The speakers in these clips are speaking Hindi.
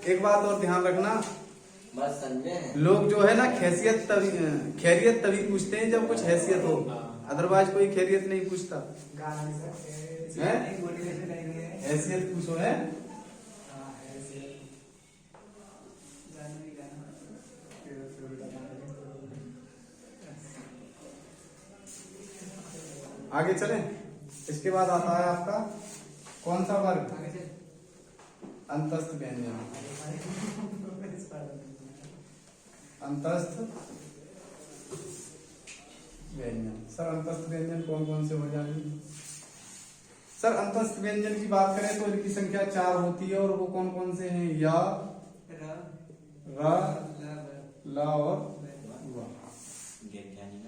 एक बात और ध्यान रखना, बस समझे। लोग जो है ना खैरियत तभी पूछते हैं जब कुछ हैसियत हो, अदरवाइज कोई खैरियत नहीं पूछता है। हैसियत पूछो है। आगे चले। इसके बाद आता है आपका कौन सा वर्ग? अंतस्थ व्यंजन। अंतस्थ व्यंजन। सर अंतस्थ व्यंजन कौन कौन से हो जाएंगे? सर अंतस्थ व्यंजन की बात करें तो इनकी संख्या 4 होती है, और वो कौन कौन से हैं? या, र, ला और व।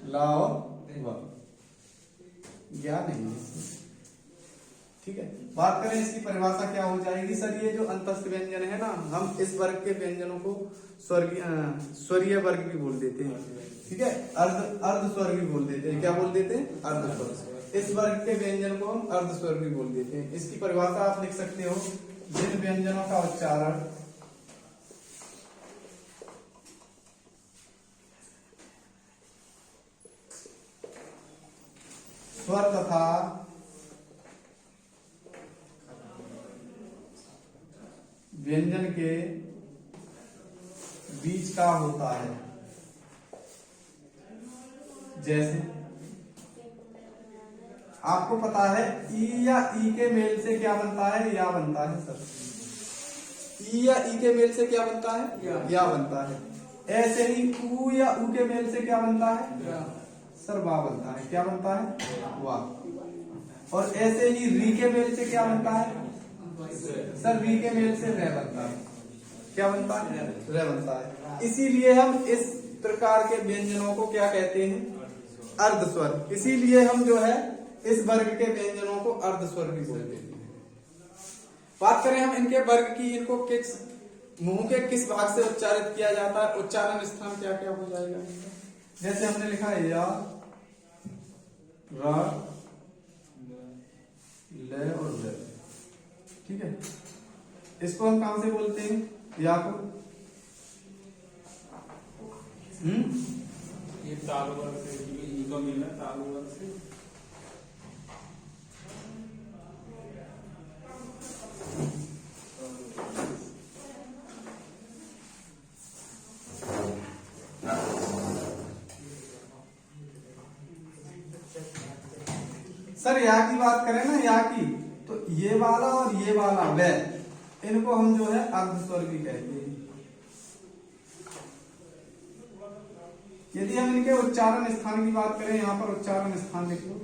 ला और व। ज्ञान नहीं है इसमें। ठीक है, बात करें इसकी परिभाषा क्या हो जाएगी? सर ये जो अंतस्थ व्यंजन है ना, हम इस वर्ग के व्यंजनों को स्वरीय वर्ग भी बोल देते हैं। ठीक है, अर्ध स्वर भी बोल देते हैं। क्या बोल देते हैं? अर्ध स्वर। इस वर्ग के व्यंजन को हम अर्ध स्वर भी बोल देते हैं। इसकी परिभाषा आप लिख सकते हो, जिन व्यंजनों का उच्चारण स्वर तथा व्यंजन के बीच का होता है। जैसे आपको पता है ई या ई के मेल से क्या बनता है? या बनता है सर। ई या ई के मेल से क्या बनता है? या बनता है। ऐसे ही ऊ या ऊ के मेल से क्या बनता है? सर वाह बनता है। क्या बनता है? वाह। और ऐसे ही री के मेल से क्या बनता है? सर री के मेल से रे बनता है। क्या बनता है? रे बनता है। इसीलिए हम इस प्रकार के व्यंजनों को क्या कहते हैं? अर्ध स्वर। इसीलिए हम जो है इस वर्ग के व्यंजनों को अर्ध स्वर भी बोलते हैं। बात करें हम इनके वर्ग की, इनको किस मुंह के किस भाग से उच्चारित किया जाता है? उच्चारण स्थान क्या क्या हो जाएगा? जैसे हमने लिखा है या, र, ले और ले। ठीक है, इसको हम कहां से बोलते हैं? या को ये तालु वर्ग से, ई को मिलना तालु वर्ग से। सर या की बात करें ना, या की, तो ये वाला और ये वाला वे, इनको हम जो है अर्ध स्वर भी कहते हैं। यदि हम इनके उच्चारण स्थान की बात करें, यहां पर उच्चारण स्थान लिख लो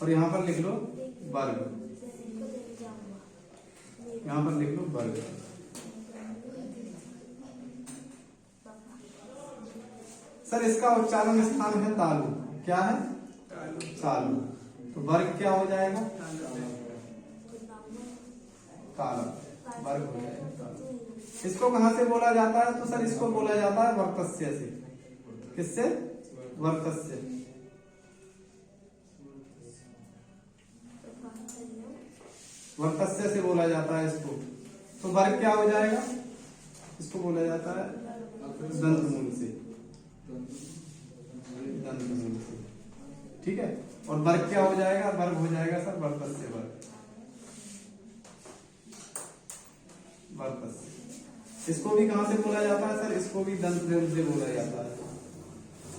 और यहां पर लिख लो वर्ग। यहां पर लिख लो वर्ग। सर इसका उच्चारण स्थान है तालु। क्या है? तालु। तो वर्ग क्या हो जाएगा? तालु। वर्ग हो जाएगा तालु। इसको कहां से बोला जाता है? तो सर इसको बोला जाता है वर्तस्य से। किससे? वर्तस्य। वर्तस्य से बोला जाता है इसको। तो वर्ग क्या हो जाएगा? इसको बोला जाता है दंतमूल से। दंतमूल से। ठीक है, और वर्ग क्या हो जाएगा? वर्ग हो जाएगा सर वर्तस्य वर्ग। वर्तस्य। इसको भी कहां से बोला जाता है? सर इसको भी दंतमूल से बोला जाता है।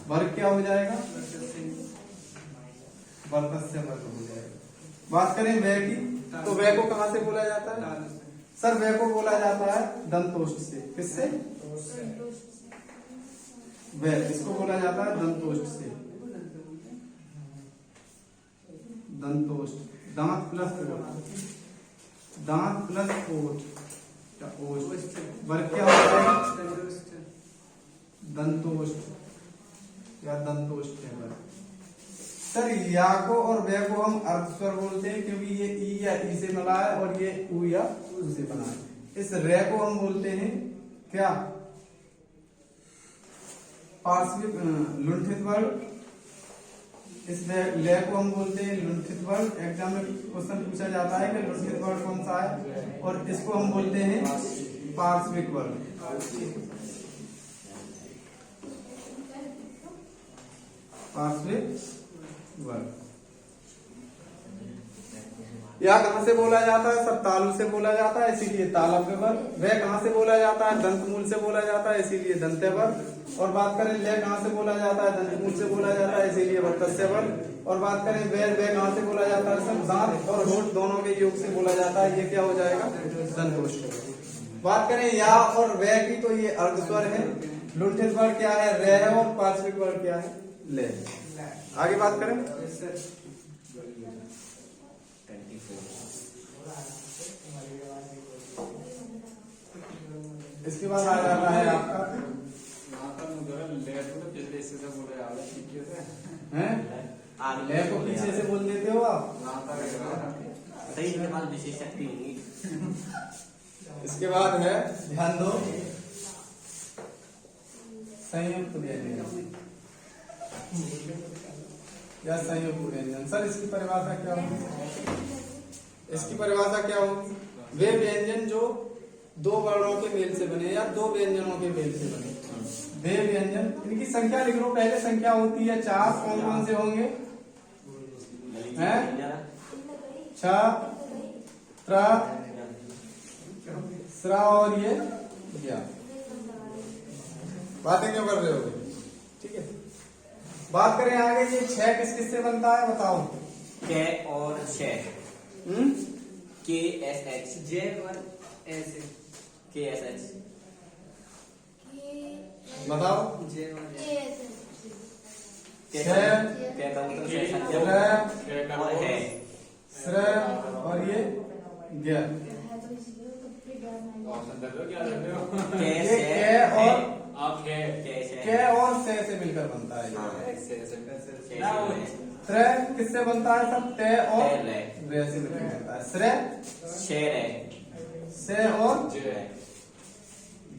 वर्ग क्या हो जाएगा? वर्तस्य वर्ग हो जाएगा। बात करें वे की, तो वे को कहां से बोला जाता है? सर वे को बोला जाता है दंतोष्ठ से। किससे? वे, इसको बोला जाता है दंतोष्ठ से। दंतोष्ठ। दांत प्लस ओठ। दांत प्लस ओठ। वर्ग क्या होता है? दंतोष्ठ या दंतोष्ठ है वर्ग। सर या को और वे को हम अर्ध स्वर बोलते हैं, क्योंकि ये ई या ई से मिला है और ये उ या उ से बना है। इस रे को हम बोलते हैं क्या? पार्श्विक लुंठित वर्ग इस ले को हम बोलते हैं लुंठित वर्ड। एग्जाम में क्वेश्चन पूछा जाता है कि लुंठित वर्ड कौन सा है, और इसको हम बोलते हैं पार्श्विक वर्ड। पार्श्विक वर्ड। या कहां से बोला जाता है? सब तालु से बोला जाता है, इसीलिए तालव्य वर्ग। वह कहां से बोला जाता है? दंतमूल से बोला जाता है, इसीलिए दंत्य वर्ग। और बात करें ले कहां से बोला जाता है? दंतमूल से बोला जाता है, इसीलिए वत्तस्य वर्ग। और बात करें वे कहां से बोला जाता है? सब दांत और होठ दोनों के योग से बोला जाता है, ये क्या हो जाएगा? दंतोष्ठ। बात करें या और वे की, तो ये अर्ध स्वर है। लुंठित वर्ग क्या है? रे है, और पार्श्विक वर्ग क्या है? ले। आगे बात करें इसके बाद आ जाता है आपका ले को पीछे से बोल देते हो आप। सही के बाद विशेष शक्ति होगी। इसके बाद है, ध्यान दो, संयुक्त व्यंजन या संयुक्त व्यंजन। सर इसकी परिभाषा क्या होगी? इसकी परिभाषा क्या होगी? वे व्यंजन जो दो वर्णों के मेल से बने या दो व्यंजनों के मेल से बने, वे व्यंजन। इनकी संख्या लिख लो। पहले संख्या होती है 4। कौन कौन से होंगे? हैं? छ, त्र, स्रा और ये ज्ञा। बातें क्यों कर रहे हो? ठीक है। बात करें आगे, ये 6 किस किस से बनता है बताओ? के और शेर। के एस एच जे और एस के एस एच बताओ। जे और छह, के का मतलब त्र, और है स्र और ये ज्ञ। ऑप्शन दे दो, क्या दे दो? के ये से के और आप है के और से मिलकर बनता है। त्र किससे बनता है? सब ते और रे से मिलकर बनता है। स्र शेर है, से और जे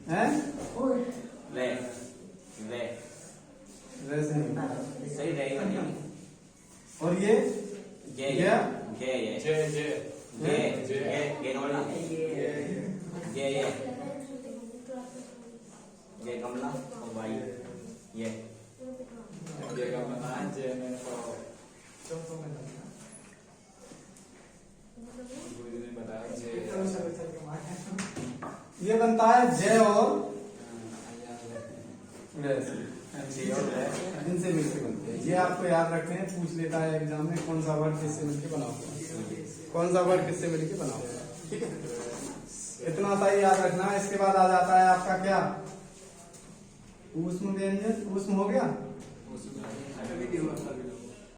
हैं रे रे रे से नहीं बनता है। सही रही वाली। और ये गे ज्ञ, गे ये जे जे गे गे गे नोला गे ये गे कमला और भाई ये ये का मतलब जे मैंने पढ़ा गुरुजी ने बताया जे ये बनता है जय और रे से। जे और रे इनसे मिलकर बनते हैं। ये आपको याद रखते हैं, पूछ लेता है एग्जाम में कौन सा वर्ड किससे मिलकर बना हुआ, कौन सा वर्ड किससे मिलकर बना हुआ। ठीक है, इतना सा ही याद रखना। इसके बाद आ जाता है आपका क्या? ऊष्म व्यंजन। ऊष्म हो गया।